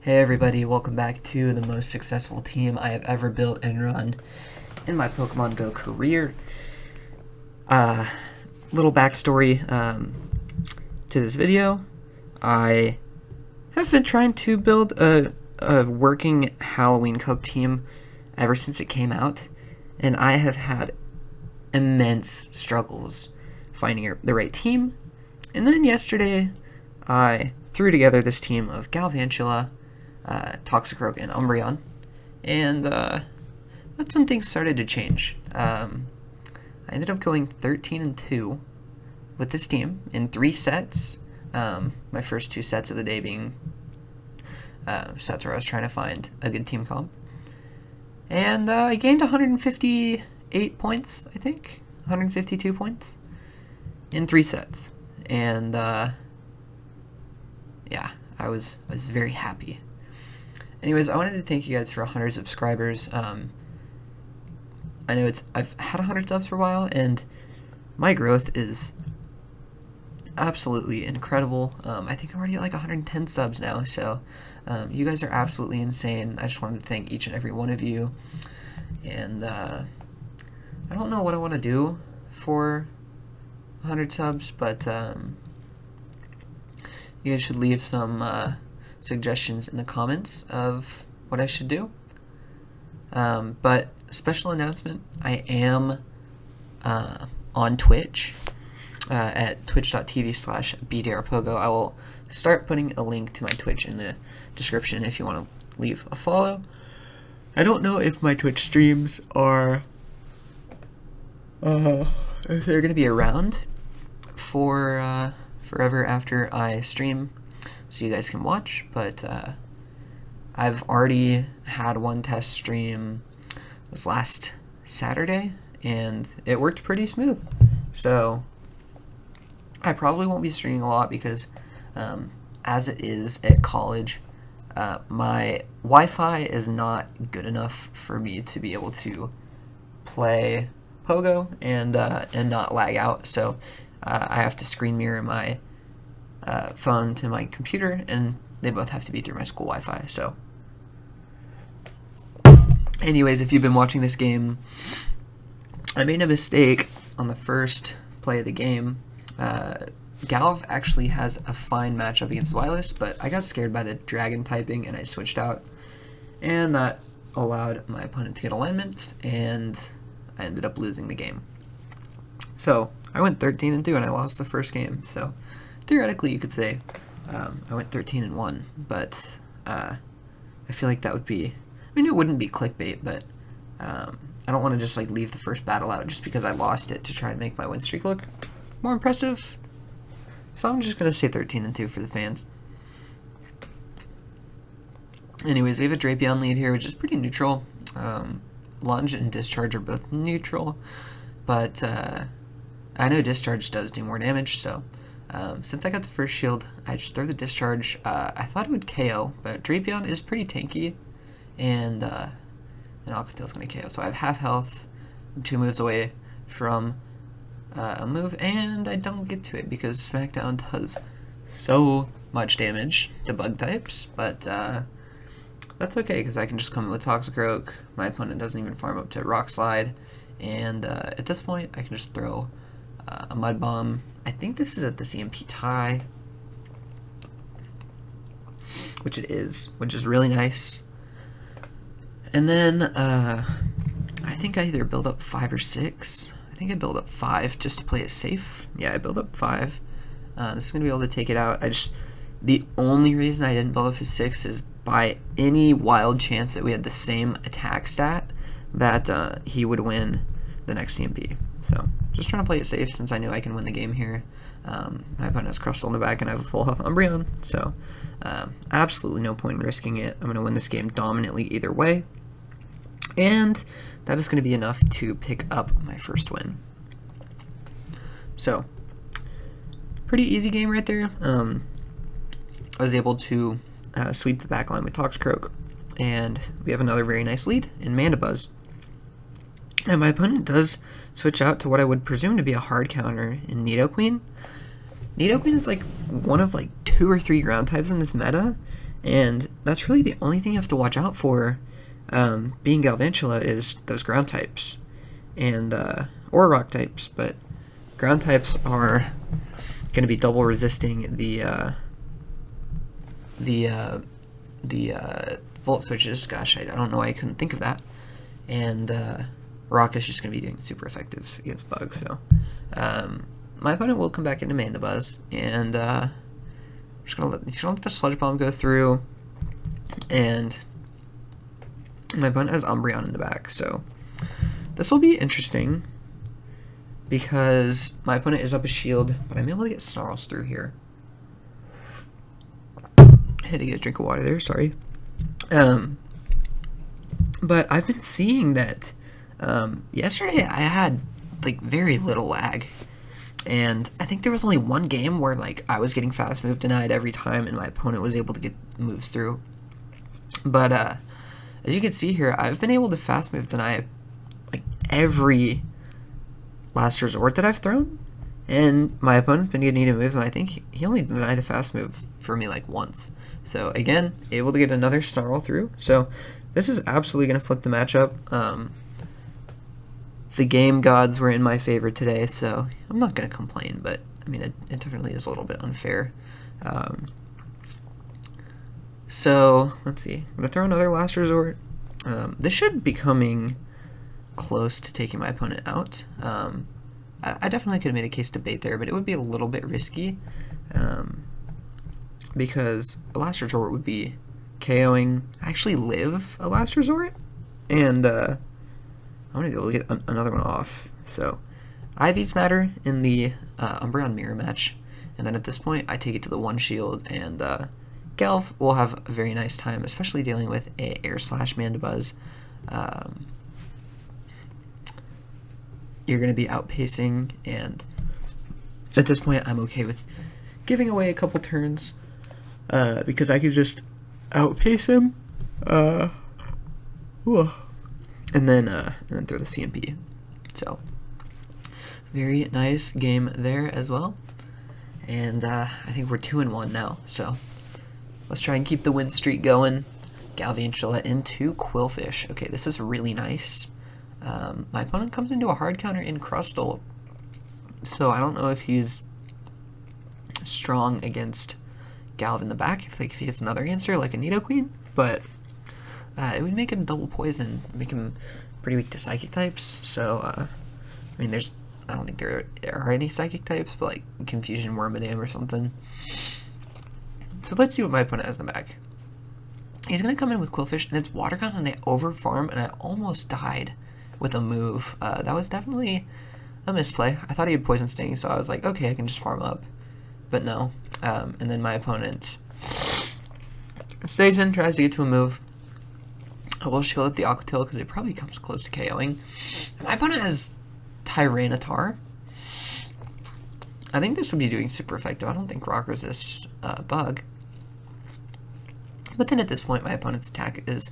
Hey everybody, welcome back to the most successful team I have ever built and run in my Pokemon Go career. Little backstory to this video. I have been trying to build a working Halloween Cup team ever since it came out, and I have had immense struggles finding the right team. And then yesterday, I threw together this team of Galvantula, Toxicroak, and Umbreon, and that's when things started to change. I ended up going 13-2 with this team in 3 sets. My first 2 sets of the day being sets where I was trying to find a good team comp. And I gained 158 points, I think. 152 points in 3 sets. And yeah, I was very happy. Anyways, I wanted to thank you guys for 100 subscribers. I know I've had 100 subs for a while, and my growth is absolutely incredible. I think I'm already at like 110 subs now, so you guys are absolutely insane. I just wanted to thank each and every one of you. And I don't know what I want to do for 100 subs, but you guys should leave some suggestions in the comments of what I should do. But special announcement, I am on Twitch at twitch.tv/bdrpogo. I will start putting a link to my Twitch in the description if you want to leave a follow. I don't know if my Twitch streams are if they're gonna be around for forever after I stream, so you guys can watch, but I've already had one test stream. It was last Saturday, and it worked pretty smooth. So I probably won't be streaming a lot because as it is at college, my Wi-Fi is not good enough for me to be able to play Pogo and not lag out. So I have to screen mirror my phone to my computer, and they both have to be through my school Wi-Fi. So anyways, if you've been watching this game, I made a mistake on the first play of the game. Galv actually has a fine matchup against Solace, but I got scared by the dragon typing and I switched out, and that allowed my opponent to get alignment, and I ended up losing the game. So I went 13-2 and I lost the first game. So theoretically, you could say I went 13-1, but I feel like that would be, I mean, it wouldn't be clickbait, but I don't want to just like leave the first battle out just because I lost it to try and make my win streak look more impressive. So I'm just gonna say 13-2 for the fans. Anyways, we have a Drapion lead here, which is pretty neutral. Lunge and Discharge are both neutral, but I know Discharge does do more damage, so since I got the first shield, I just throw the Discharge. I thought it would KO, but Drapion is pretty tanky, and Alcatel's going to KO. So I have half health. I'm 2 moves away from a move, and I don't get to it because Smackdown does so much damage to bug types, but that's okay because I can just come in with Toxicroak. My opponent doesn't even farm up to Rock Slide, and at this point I can just throw a Mud Bomb. I think this is at the CMP tie, which it is, which is really nice. And then I think I either build up 5 or 6. I think I build up 5 just to play it safe. Yeah, I build up 5. This is going to be able to take it out. The only reason I didn't build up to 6 is by any wild chance that we had the same attack stat that he would win the next CMP. So just trying to play it safe since I knew I can win the game here. My opponent has Crustle in the back, and I have a full health Umbreon, so absolutely no point in risking it. I'm going to win this game dominantly either way, and that is going to be enough to pick up my first win. So pretty easy game right there. I was able to sweep the back line with Toxicroak, and we have another very nice lead in Mandibuzz. And my opponent does switch out to what I would presume to be a hard counter in Nidoqueen. Nidoqueen is like one of like 2 or 3 ground types in this meta, And that's really the only thing you have to watch out for, being Galvantula, is those ground types, and or rock types, but ground types are going to be double resisting the volt switches. Gosh, I don't know why I couldn't think of that. And rock is just going to be doing super effective against bugs. So my opponent will come back into Mandibuzz, and he's gonna let the Sludge Bomb go through, and my opponent has Umbreon in the back. So this will be interesting because my opponent is up a shield, but I'm able to get Snarls through here. I had to get a drink of water there, sorry. But I've been seeing that yesterday I had like very little lag, and I think there was only one game where like I was getting fast move denied every time and my opponent was able to get moves through. But as you can see here, I've been able to fast move deny like every last resort that I've thrown, and my opponent's been getting needed moves, and I think he only denied a fast move for me like once. So again, able to get another Snarl through. So this is absolutely going to flip the matchup. The game gods were in my favor today, so I'm not going to complain, but I mean, it definitely is a little bit unfair. So let's see. I'm going to throw another last resort. This should be coming close to taking my opponent out. I definitely could have made a case to bait there, but it would be a little bit risky, because a last resort would be KOing. I actually live a last resort, and I want to be able to get another one off. So IVs matter in the Umbreon Mirror match, and then at this point I take it to the one shield, and Gelf will have a very nice time, especially dealing with a Air Slash Mandibuzz. You're going to be outpacing, and at this point I'm okay with giving away a couple turns, because I could just outpace him, and then throw the CMP. So very nice game there as well, and I think we're 2-1 now. So let's try and keep the win streak going. Galvantula into Quillfish. Okay, this is really nice. My opponent comes into a hard counter in Crustle, so I don't know if he's strong against Galv in the back, if he has another answer like a Nidoqueen, but it would make him double poison, make him pretty weak to psychic types. So I mean, I don't think there are any psychic types, but like Confusion Wormadam or something. So let's see what my opponent has in the back. He's gonna come in with Quillfish, and it's Water Gun, and I overfarm, and I almost died with a move. That was definitely a misplay. I thought he had Poison Sting, so I was like, okay, I can just farm up, but no. And then my opponent stays in, tries to get to a move. I will shield up the Aqua Tail because it probably comes close to KOing. My opponent has Tyranitar. I think this would be doing super effective. I don't think Rock resists Bug. But then at this point, my opponent's attack is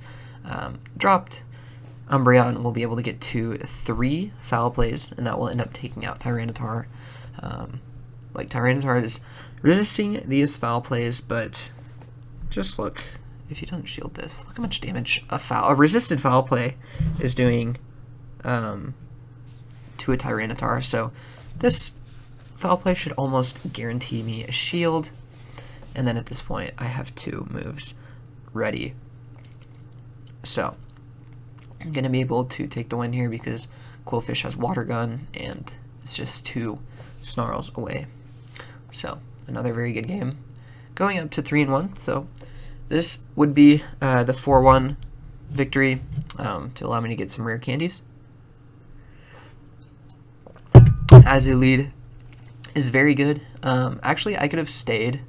dropped. Umbreon will be able to get to 3 foul plays, and that will end up taking out Tyranitar. Like, Tyranitar is resisting these foul plays, but just look, if you don't shield this, look how much damage a resisted foul play is doing to a Tyranitar. So this foul play should almost guarantee me a shield, and then at this point I have 2 moves ready. So I'm going to be able to take the win here because Quillfish has Water Gun, and it's just 2 Snarls away. So another very good game, going up to 3-1. So this would be the 4-1 victory to allow me to get some rare candies. As a lead is very good. Actually, I could have stayed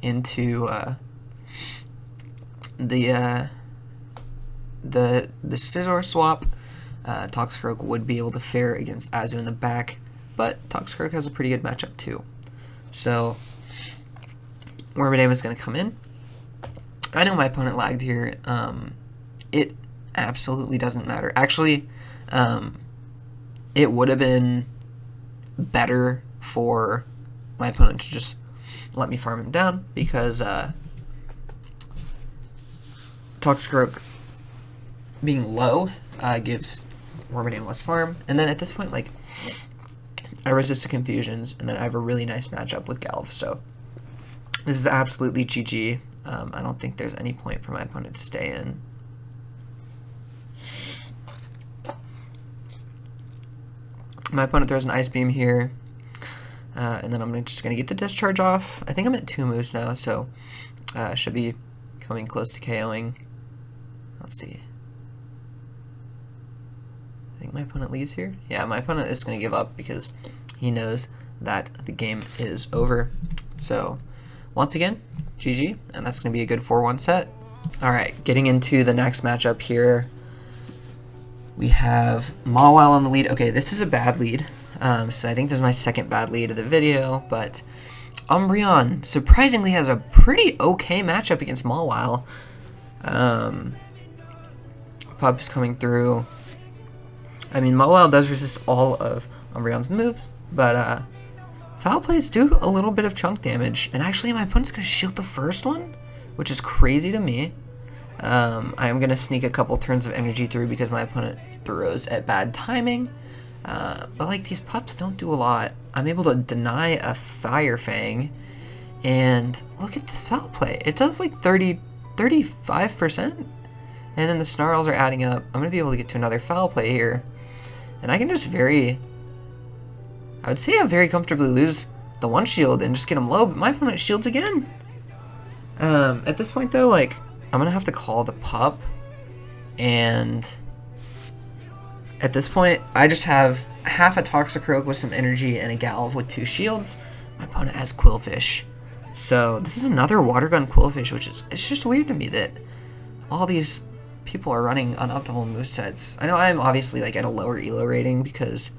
into the Scizor swap. Toxicroak would be able to fare against Azu in the back, but Toxicroak has a pretty good matchup too. So Wormadam is going to come in. I know my opponent lagged here. It absolutely doesn't matter. Actually, it would have been better for my opponent to just let me farm him down, because Toxicroak being low gives Wormadam less farm. And then at this point, like, I resist the confusions, and then I have a really nice matchup with Galv. So this is absolutely GG. I don't think there's any point for my opponent to stay in. My opponent throws an Ice Beam here, and then I'm just going to get the discharge off. I think I'm at 2 moves now, so should be coming close to KOing. Let's see. I think my opponent leaves here. Yeah, my opponent is going to give up because he knows that the game is over. So once again, GG, and that's going to be a good 4-1 set. Alright, getting into the next matchup here. We have Mawile on the lead. Okay, this is a bad lead. So I think this is my second bad lead of the video, but Umbreon surprisingly has a pretty okay matchup against Mawile. Pup's coming through. I mean, Mawile does resist all of Umbreon's moves, but Foul Plays do a little bit of chunk damage, and actually my opponent's going to shield the first one, which is crazy to me. I am going to sneak a couple turns of energy through because my opponent throws at bad timing. But like, these pups don't do a lot. I'm able to deny a Fire Fang, and look at this Foul Play. It does like 35%, and then the Snarls are adding up. I'm going to be able to get to another Foul Play here, and I can just I would say I very comfortably lose the one shield and just get him low, but my opponent shields again. At this point though, like, I'm going to have to call the pup, and at this point, I just have half a Toxicroak with some energy and a Galv with 2 shields. My opponent has Quillfish. So this is another Water Gun Quillfish, which is, it's just weird to me that all these people are running unoptimal movesets. I know I'm obviously like at a lower elo rating because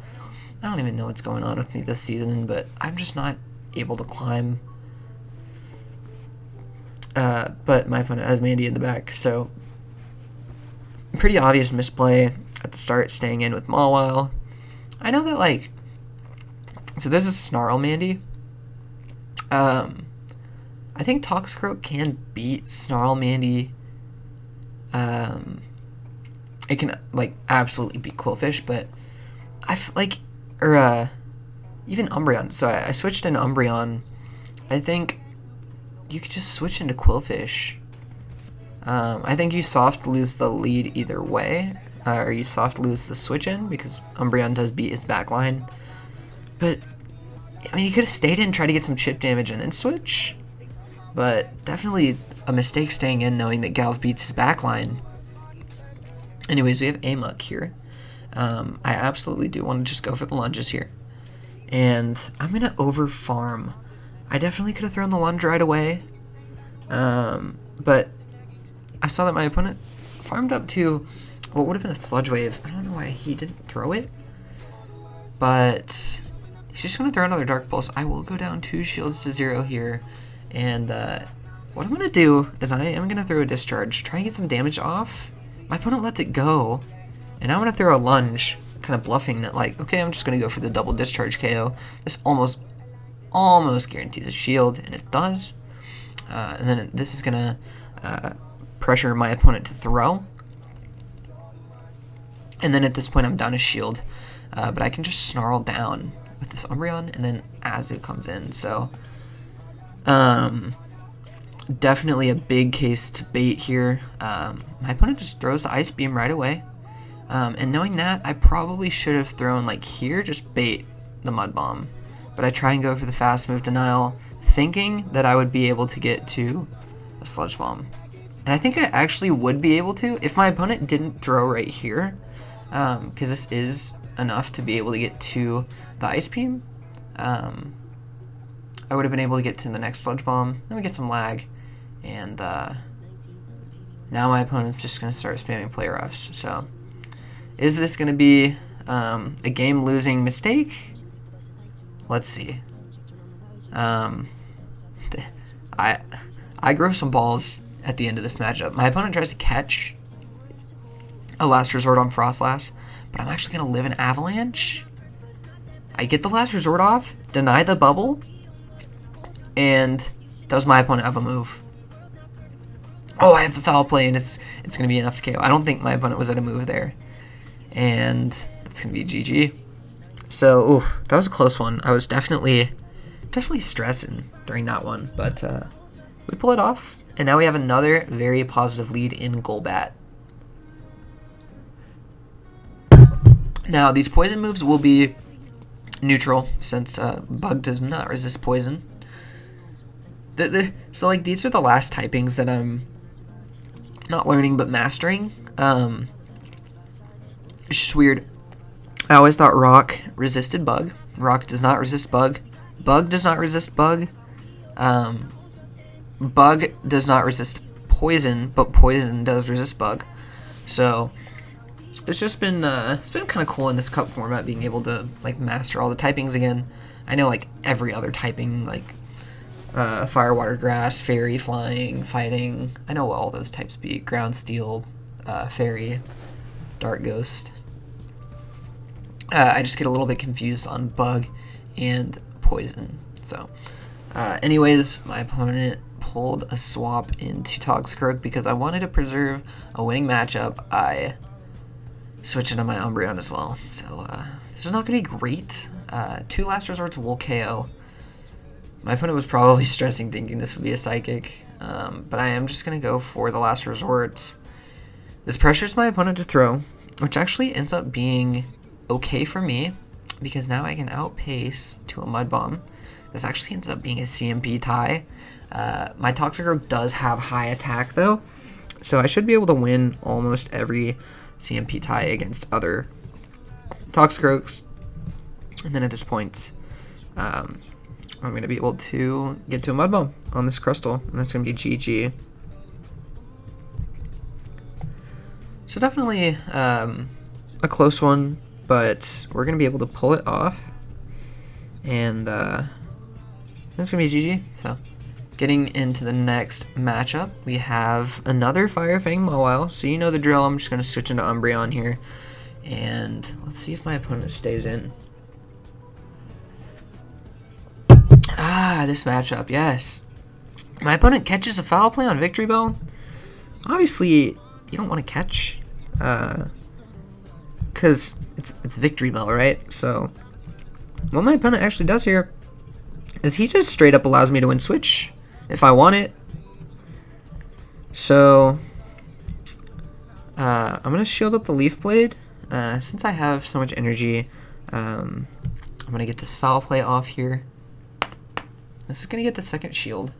I don't even know what's going on with me this season, but I'm just not able to climb. But my opponent has Mandy in the back, so pretty obvious misplay at the start, staying in with Mawile. I know that, like, so this is Snarl Mandy. I think Toxicroak can beat Snarl Mandy. It can, like, absolutely beat Quillfish, but even Umbreon. So I switched into Umbreon. I think you could just switch into Quillfish. I think you soft lose the lead either way, or you soft lose the switch in because Umbreon does beat his backline. But I mean, you could have stayed in and tried to get some chip damage and then switch. But definitely a mistake staying in, knowing that Galv beats his backline. Anyways, we have Amok here. I absolutely do want to just go for the lunges here, and I'm gonna over farm. I definitely could have thrown the lunge right away, but I saw that my opponent farmed up to what would have been a Sludge Wave. I don't know why he didn't throw it, but he's just going to throw another Dark Pulse. I will go down 2 shields to 0 here, and what I'm going to do is I am going to throw a Discharge, try and get some damage off. My opponent lets it go, and I'm going to throw a lunge, kind of bluffing that, like, okay, I'm just going to go for the double Discharge KO. This almost guarantees a shield, and it does. And then this is going to pressure my opponent to throw. And then at this point, I'm down a shield. But I can just snarl down with this Umbreon, and then Azu comes in. So definitely a big case to bait here. My opponent just throws the Ice Beam right away. And knowing that, I probably should have thrown, like, here, just bait the Mud Bomb. But I try and go for the fast move denial, thinking that I would be able to get to a Sludge Bomb. And I think I actually would be able to if my opponent didn't throw right here, because this is enough to be able to get to the Ice Beam. I would have been able to get to the next Sludge Bomb. Then we get some lag, and now my opponent's just going to start spamming play roughs. So is this going to be a game-losing mistake? Let's see. I grow some balls at the end of this matchup. My opponent tries to catch a Last Resort on Frostlass, but I'm actually going to live an Avalanche. I get the Last Resort off, deny the bubble, and does my opponent have a move? Oh, I have the foul play, and it's gonna be enough to KO. I don't think my opponent was at a move there, and that's gonna be GG. So, ooh, that was a close one. I was definitely stressing during that one, but we pull it off, and now we have another very positive lead in Golbat. Now, these poison moves will be neutral since Bug does not resist poison. So, like, these are the last typings that I'm not learning but mastering. It's just weird. I always thought Rock resisted Bug. Rock does not resist Bug. Bug does not resist Bug. Bug does not resist Poison, but Poison does resist Bug. So it's just been it's been kind of cool in this cup format being able to like master all the typings again. I know like every other typing, like Fire, Water, Grass, Fairy, Flying, Fighting. I know what all those types be. Ground, Steel, Fairy, Dark Ghost. I just get a little bit confused on Bug and Poison. So, anyways, my opponent pulled a swap into Toxicroak because I wanted to preserve a winning matchup. I switched into my Umbreon as well. So, this is not going to be great. 2 Last Resorts will KO. My opponent was probably stressing thinking this would be a Psychic, but I am just going to go for the Last Resort. This pressures my opponent to throw, which actually ends up being okay for me, because now I can outpace to a Mud Bomb. This actually ends up being a CMP tie. My Toxicroak does have high attack though, so I should be able to win almost every CMP tie against other Toxicroaks. And then at this point, I'm going to be able to get to a Mud Bomb on this Crystal, and that's going to be GG. So definitely a close one, but we're going to be able to pull it off, and it's going to be GG. So getting into the next matchup, we have another Fire Fang Mawile. So you know the drill. I'm just going to switch into Umbreon here, and let's see if my opponent stays in. This matchup, yes. My opponent catches a foul play on Victory Bell. Obviously, you don't want to catch, because it's Victory Bell, right? So, what my opponent actually does here is he just straight up allows me to win switch if I want it. So, I'm going to shield up the Leaf Blade. Since I have so much energy, I'm going to get this foul play off here. This is going to get the second shield,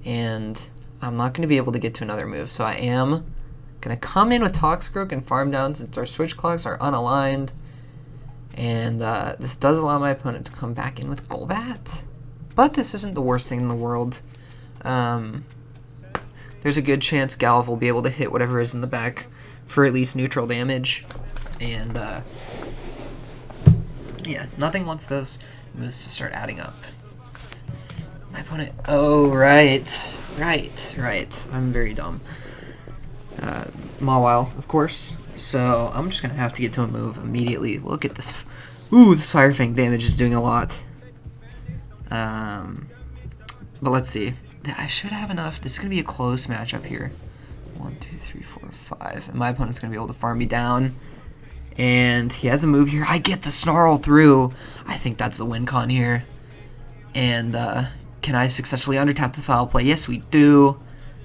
and I'm not going to be able to get to another move, so I am going to come in with Toxicroak and farm down since our switch clocks are unaligned, and this does allow my opponent to come back in with Golbat, but this isn't the worst thing in the world. There's a good chance Galv will be able to hit whatever is in the back for at least neutral damage, and yeah, nothing wants those moves to start adding up. My opponent, oh, right, I'm very dumb. Mawile, of course, so I'm just gonna have to get to a move immediately. Look at this, ooh, this Fire Fang damage is doing a lot. But let's see, I should have enough. This is gonna be a close matchup here. 1, 2, 3, 4, 5, and my opponent's gonna be able to farm me down, and he has a move here. I get the Snarl through. I think that's the win con here, and can I successfully undertap the foul play? Yes, we do.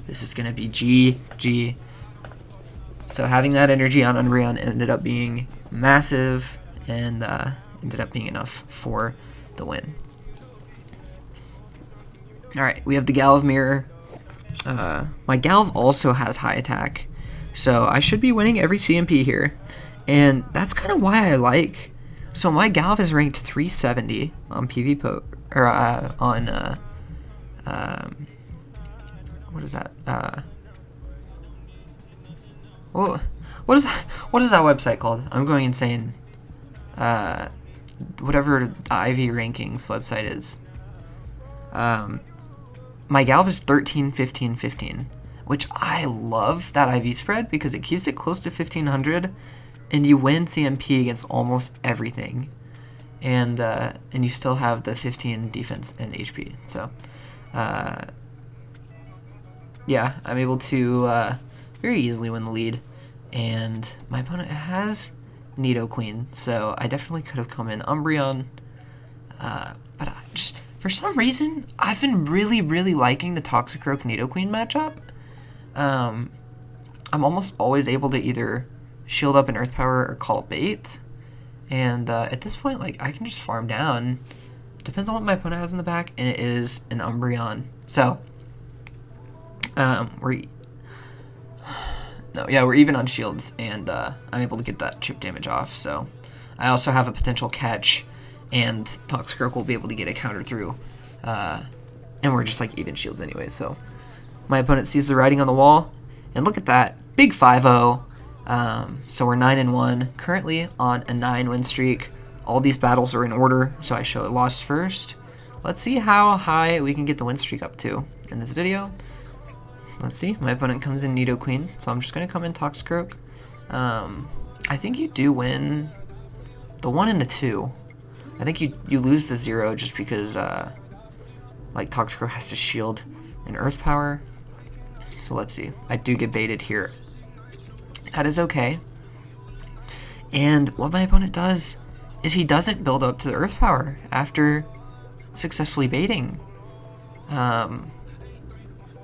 This is going to be GG. So having that energy on Umbreon ended up being massive, and ended up being enough for the win. Alright, we have the Galv Mirror. My Galv also has high attack, so I should be winning every CMP here. And that's kind of why I like... So my Galv is ranked 370 on PvP, or on... what is that? What is that website called? I'm going insane. Whatever the IV rankings website is. My Galv is 13, 15, 15, which I love that IV spread because it keeps it close to 1500, and you win CMP against almost everything, and you still have the 15 defense and HP. So. yeah, I'm able to very easily win the lead. And my opponent has Nidoqueen, so I definitely could have come in Umbreon. But I just, for some reason, I've been really, really liking the Toxicroak Nidoqueen matchup. I'm almost always able to either shield up an Earth Power or call it bait. And at this point, like, I can just farm down. Depends on what my opponent has in the back, and it is an Umbreon. So, we're even on shields, and I'm able to get that chip damage off. So, I also have a potential catch, and Toxicroak will be able to get a counter through. And we're just like even shields anyway. So, my opponent sees the writing on the wall, and look at that, big 5-0. So we're 9-1, currently on a 9-win streak. All these battles are in order, so I show a loss first. Let's see how high we can get the win streak up to in this video. Let's see, my opponent comes in Nidoqueen, so I'm just going to come in Toxicroak. I think you do win the 1 and the 2. I think you lose the 0 just because like Toxicroak has to shield an Earth Power. So let's see, I do get baited here. That is okay. And what my opponent does is he doesn't build up to the Earth Power after successfully baiting.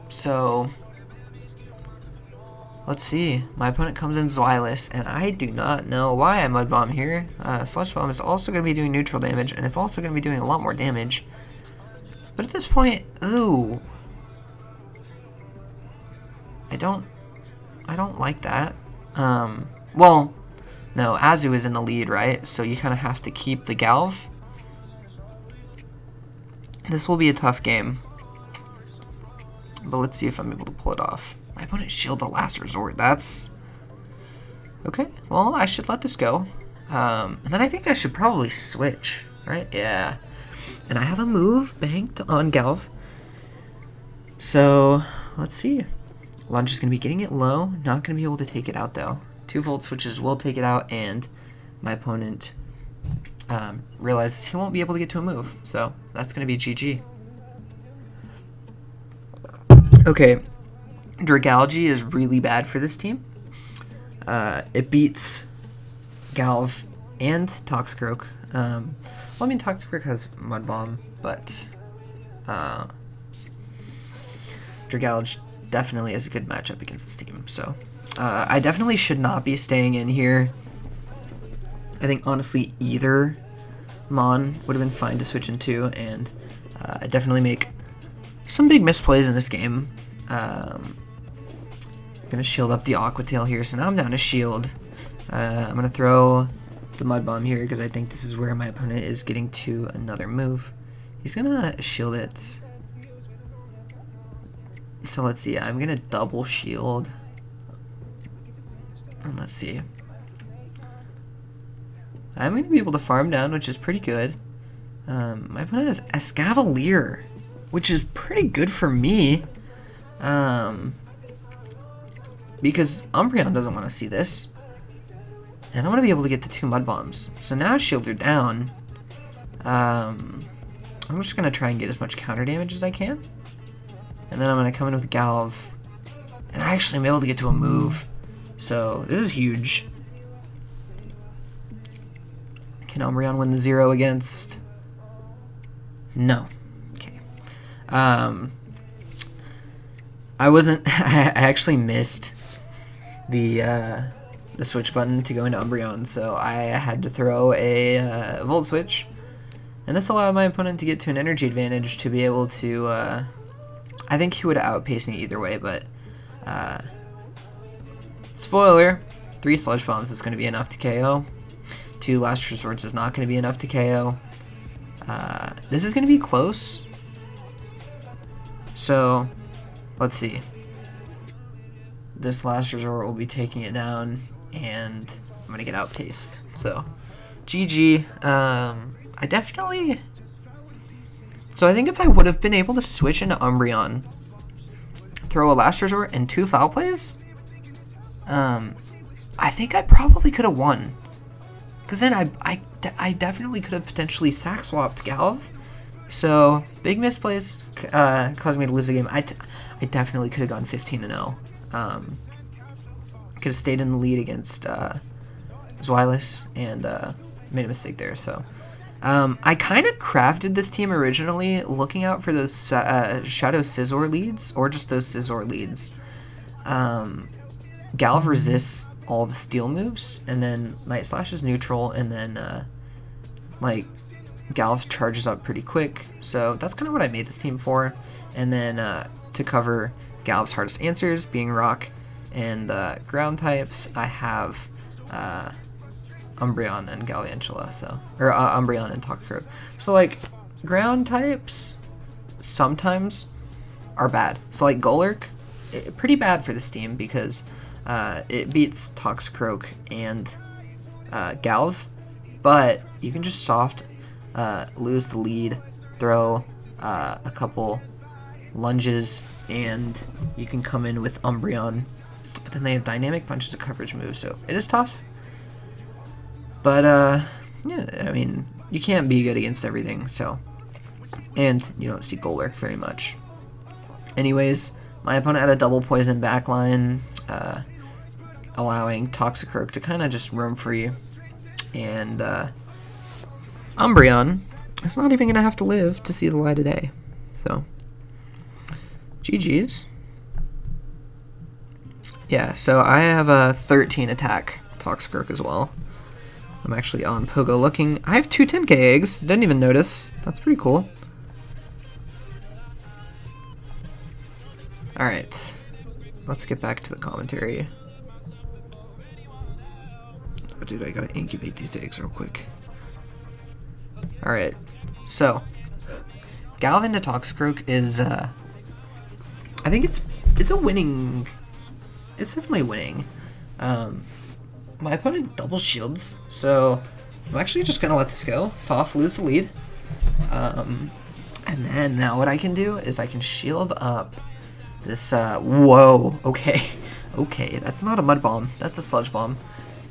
So let's see. My opponent comes in Solace, and I do not know why I Mud Bomb here. Sludge Bomb is also going to be doing neutral damage, and it's also going to be doing a lot more damage. But at this point, ooh, I don't like that. Well, no, Azu is in the lead, right? So you kind of have to keep the Galv. This will be a tough game. But let's see if I'm able to pull it off. My opponent shield the last resort. That's... okay, well, I should let this go. And then I think I should probably switch, right? Yeah. And I have a move banked on Galv. So, let's see. Lunge is going to be getting it low. Not going to be able to take it out, though. 2-volt switches will take it out, and my opponent realizes he won't be able to get to a move. So, that's going to be GG. Okay. Dragalge is really bad for this team. It beats Galv and Toxicroak. Well, I mean, Toxicroak has Mud Bomb, but Dragalge definitely is a good matchup against this team. So I definitely should not be staying in here. I think honestly either Mon would have been fine to switch into, and I definitely make some big misplays in this game. I'm gonna shield up the Aqua Tail here, so now I'm down to shield. I'm gonna throw the Mud Bomb here because I think this is where my opponent is getting to another move. He's gonna shield it. So let's see, I'm gonna double shield. And let's see. I'm gonna be able to farm down, which is pretty good. My opponent has Escavalier, which is pretty good for me. Because Umbreon doesn't want to see this. And I'm going to be able to get the 2 Mud Bombs. So now shields are down. I'm just going to try and get as much counter damage as I can. And then I'm going to come in with Galv. And I actually am able to get to a move. So this is huge. Can Umbreon win the 0 against? No. Okay. I wasn't... I actually missed the switch button to go into Umbreon, so I had to throw a Volt Switch. And this allowed my opponent to get to an energy advantage to be able to... I think he would have outpaced me either way, but... spoiler, 3 Sludge Bombs is going to be enough to KO. 2 Last Resorts is not going to be enough to KO. This is going to be close. So, let's see. This Last Resort will be taking it down, and I'm going to get outpaced. So, GG. I definitely... So I think if I would have been able to switch into Umbreon, throw a Last Resort, and 2 Foul Plays, I think I probably could have won. Because then I definitely could have potentially sack swapped Galv So big misplays caused me to lose the game. I definitely could have gone 15-0. Could have stayed in the lead against solace and made a mistake there. So I kind of crafted this team originally looking out for those Shadow Scizor leads, or just those Scizor leads. Galv resists all the steel moves, and then Night Slash is neutral, and then like Galv charges up pretty quick. So that's kind of what I made this team for. And then to cover Galv's hardest answers, being rock and ground types, I have Umbreon and Galvantula, so, or Umbreon and Toxicroak. So like ground types sometimes are bad. So like Golurk, pretty bad for this team because it beats Toxicroak and Galv, but you can just soft lose the lead, throw a couple lunges, and you can come in with Umbreon. But then they have Dynamic Punch as a coverage move, so it is tough. But yeah, I mean, you can't be good against everything, so. And you don't see Golurk very much. Anyways, my opponent had a double poison backline, allowing Toxicroak to kind of just roam free. And Umbreon is not even going to have to live to see the light of day. So, GG's. Yeah, so I have a 13 attack Toxicroak as well. I'm actually on Pogo looking. I have 2 10k eggs. Didn't even notice. That's pretty cool. Alright. Let's get back to the commentary. Oh, dude, I gotta incubate these eggs real quick. Alright. So, Galvin to Toxicroak is, I think it's a winning. It's definitely winning. My opponent double shields, so I'm actually just gonna let this go. Soft lose the lead. And then now what I can do is I can shield up this, whoa, okay. Okay, that's not a mud bomb, that's a sludge bomb.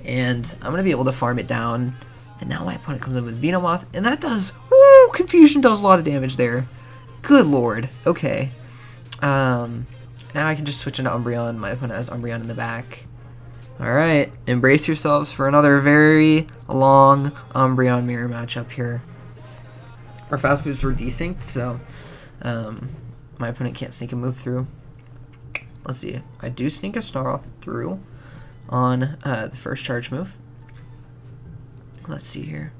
And I'm gonna be able to farm it down. And now my opponent comes in with Venomoth, and that does, woo, Confusion does a lot of damage there. Good lord, okay. Now I can just switch into Umbreon. My opponent has Umbreon in the back. Alright, embrace yourselves for another very long Umbreon mirror matchup here. Our fast moves were desynced, so my opponent can't sneak a move through. Let's see, I do sneak a Snarl through on the first charge move. Let's see here.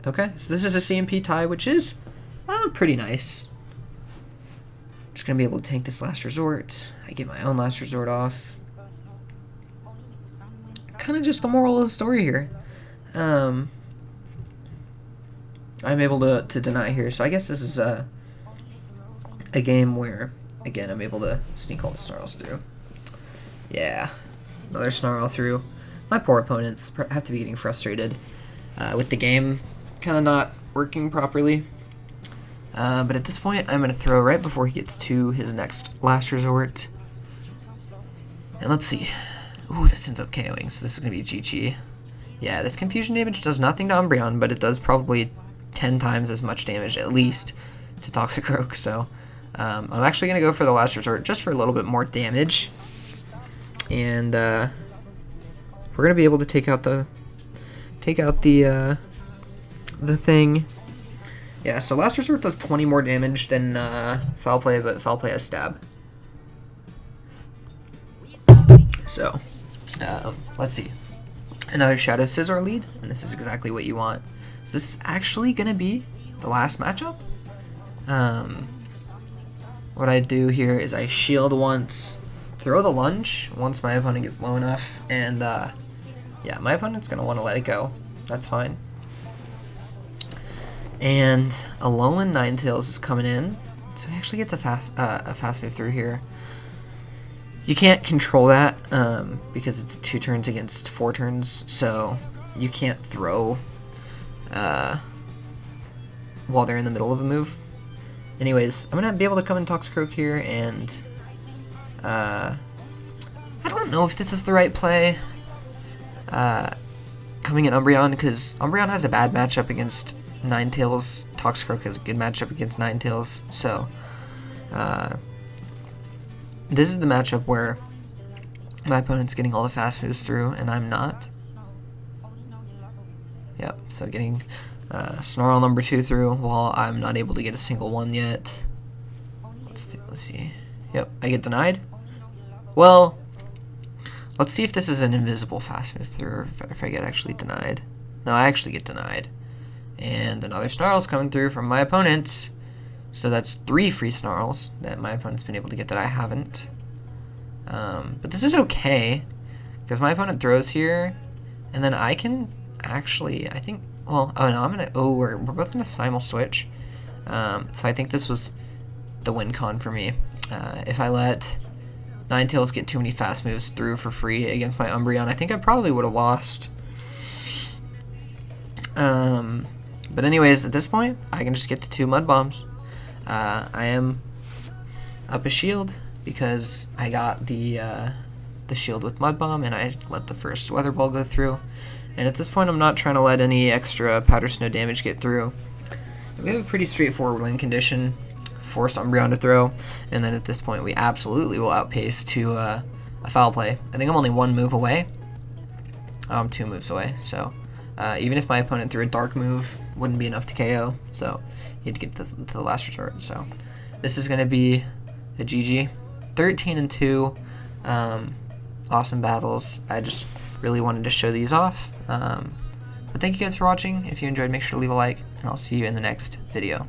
Okay, so this is a CMP tie, which is pretty nice. Just gonna be able to tank this last resort. I get my own last resort off. Kind of just the moral of the story here. I'm able to deny here, so I guess this is a game where, again, I'm able to sneak all the Snarls through. Yeah, another Snarl through. My poor opponents have to be getting frustrated with the game kind of not working properly. But at this point, I'm going to throw right before he gets to his next last resort. And let's see. Ooh, this ends up KOing, so this is going to be GG. Yeah, this confusion damage does nothing to Umbreon, but it does probably 10 times as much damage, at least, to Toxicroak. So I'm actually going to go for the last resort just for a little bit more damage. And we're going to be able to take out the thing. Yeah, so last resort does 20 more damage than foul play, but foul play has stab. So, let's see. Another Shadow Scizor lead, and this is exactly what you want. So this is actually going to be the last matchup. What I do here is I shield once, throw the lunge once my opponent gets low enough, and yeah, my opponent's going to want to let it go. That's fine. And Alolan Ninetales is coming in, so he actually gets a fast move through here. You can't control that because it's 2 turns against 4 turns, so you can't throw while they're in the middle of a move. Anyways, I'm gonna be able to come in Toxicroak here, and I don't know if this is the right play. coming in Umbreon, because Umbreon has a bad matchup against Ninetales. Toxicroak has a good matchup against Ninetales. So, this is the matchup where my opponent's getting all the fast moves through, and I'm not. Yep, so getting Snarl number 2 through, while I'm not able to get a single one yet. Let's see. Yep, I get denied. Well, let's see if this is an invisible fast move through, or if I get actually denied. No, I actually get denied. And another Snarl's coming through from my opponent. So that's 3 free Snarls that my opponent's been able to get that I haven't. But this is okay, because my opponent throws here, and then I can actually, I think, well, oh no, I'm gonna, oh, we're both gonna simul switch. So I think this was the win con for me. If I let Ninetales get too many fast moves through for free against my Umbreon, I think I probably would have lost. But anyways, at this point, I can just get to 2 Mud Bombs. I am up a shield because I got the shield with Mud Bomb, and I let the first Weather Ball go through. And at this point, I'm not trying to let any extra Powder Snow damage get through. We have a pretty straightforward win condition. Force Umbreon to throw, and then at this point, we absolutely will outpace to a Foul Play. I think I'm only 1 move away. I'm 2 moves away, so even if my opponent threw a Dark move, wouldn't be enough to KO, so he had to get to the last resort. So this is going to be a GG. 13-2, awesome battles. I just really wanted to show these off. But thank you guys for watching. If you enjoyed, make sure to leave a like, and I'll see you in the next video.